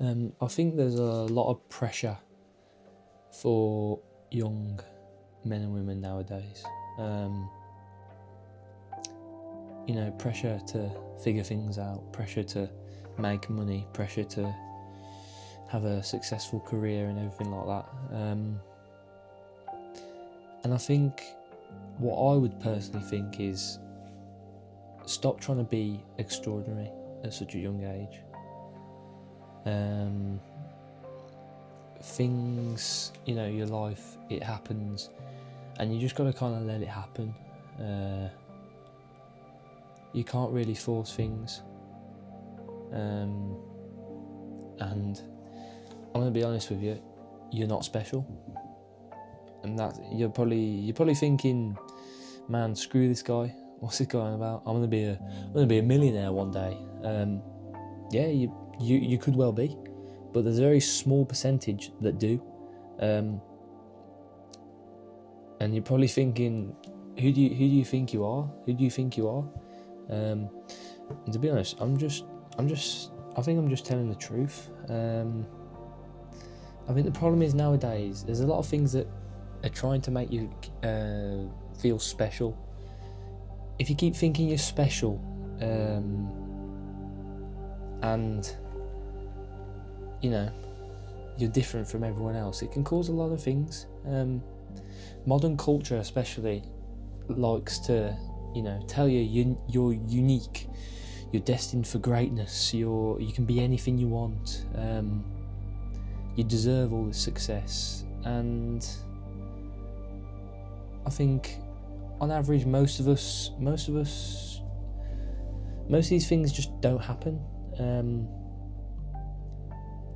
I think there's a lot of pressure for young men and women nowadays. Pressure to figure things out, pressure to make money, pressure to have a successful career and everything like that. And I think what I would personally think is stop trying to be extraordinary at such a young age. Things, your life, it happens, and you just got to kind of let it happen. You can't really force things. And I'm going to be honest with you, you're not special. And that you're probably thinking, man, screw this guy. What's he going about? I'm gonna be a millionaire one day. Yeah, you could well be, but there's a very small percentage that do. And you're probably thinking, who do you think you are? Who do you think you are? And to be honest, I think I'm just telling the truth. I think the problem is nowadays there's a lot of things that are trying to make you feel special. If you keep thinking you're special, and you're different from everyone else, it can cause a lot of things. Modern culture especially likes to tell you you're unique, you're destined for greatness, you can be anything you want, you deserve all this success. And I think on average most of these things just don't happen.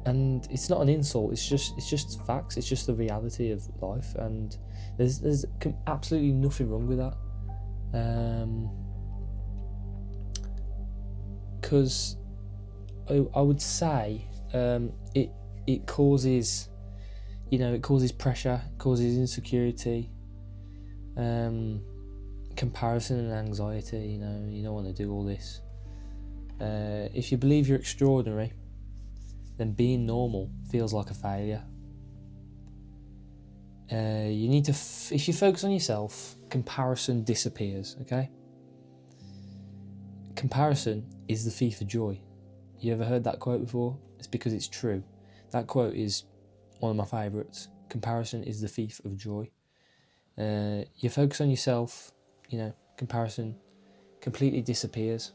And it's not an insult, it's just facts, it's just the reality of life, and there's absolutely nothing wrong with that. Because I would say it causes pressure, causes insecurity, comparison and anxiety. You don't want to do all this. If you believe you're extraordinary, then being normal feels like a failure. You need to, if you focus on yourself, comparison disappears, okay? Comparison is the thief of joy. You ever heard that quote before? It's because it's true. That quote is one of my favourites. Comparison is the thief of joy. You focus on yourself, comparison completely disappears.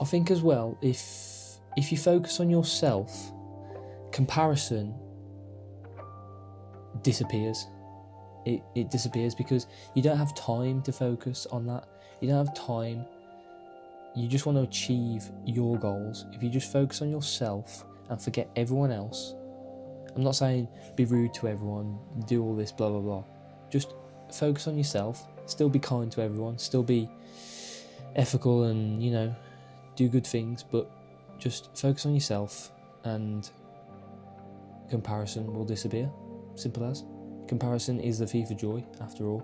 I think as well, if you focus on yourself, comparison disappears. It disappears because you don't have time to focus on that. You don't have time. You just want to achieve your goals. If you just focus on yourself and forget everyone else, I'm not saying be rude to everyone, do all this, blah, blah, blah. Just focus on yourself, still be kind to everyone, still be ethical and, do good things, but just focus on yourself and comparison will disappear. Simple as. Comparison is the thief of joy, after all.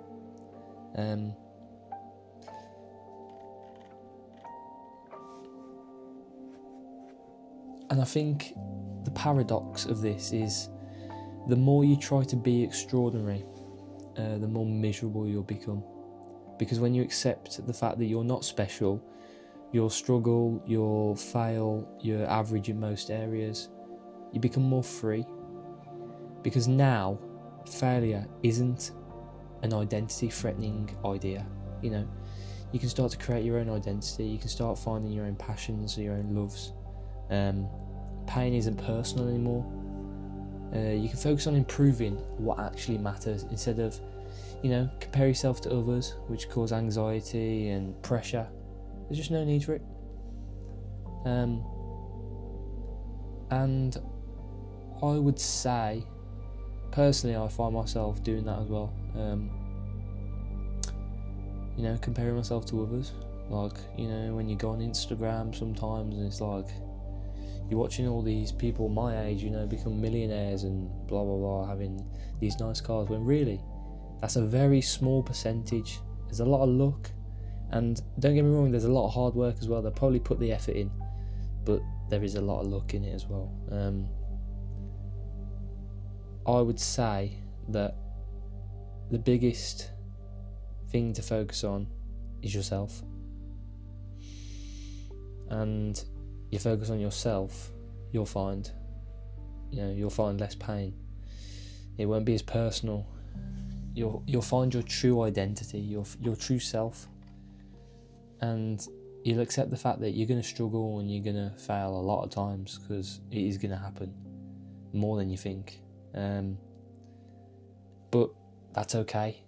And I think the paradox of this is the more you try to be extraordinary, the more miserable you'll become. Because when you accept the fact that you're not special, you'll struggle, you'll fail, you're average in most areas, you become more free. Because now, failure isn't an identity-threatening idea. You can start to create your own identity, you can start finding your own passions, your own loves. Pain isn't personal anymore. You can focus on improving what actually matters instead of, compare yourself to others, which cause anxiety and pressure. There's just no need for it. And I would say, personally, I find myself doing that as well. Comparing myself to others. Like, when you go on Instagram sometimes and it's like, you're watching all these people my age, become millionaires and blah, blah, blah, having these nice cars, when really, that's a very small percentage. There's a lot of luck And don't get me wrong, there's a lot of hard work as well. They'll probably put the effort in, but there is a lot of luck in it as well. I would say that the biggest thing to focus on is yourself. And you focus on yourself, you'll find less pain. It won't be as personal. You'll find your true identity, your true self, and you'll accept the fact that you're going to struggle and you're going to fail a lot of times, because it is going to happen more than you think. But that's okay.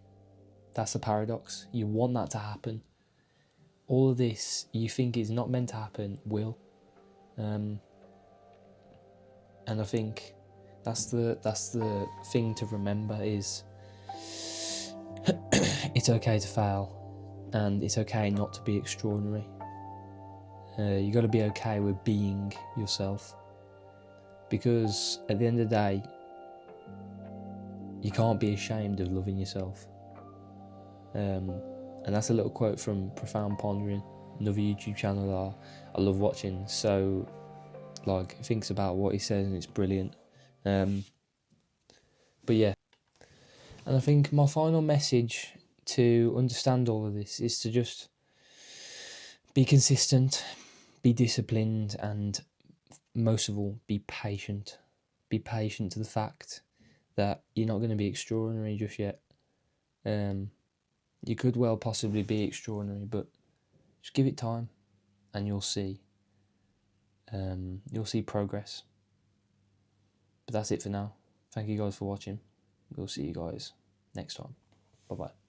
That's the paradox. You want that to happen. All of this you think is not meant to happen will. And I think that's the thing to remember is it's okay to fail, and it's okay not to be extraordinary. You got to be okay with being yourself, because at the end of the day, you can't be ashamed of loving yourself. And that's a little quote from Profound Pondering, another YouTube channel that I love watching. So, like, thinks about what he says, and it's brilliant. But yeah, and I think my final message to understand all of this is to just be consistent, be disciplined, and most of all, be patient. Be patient to the fact that you're not going to be extraordinary just yet. You could well possibly be extraordinary, but just give it time and you'll see. You'll see progress. But that's it for now. Thank you guys for watching. We'll see you guys next time. Bye bye.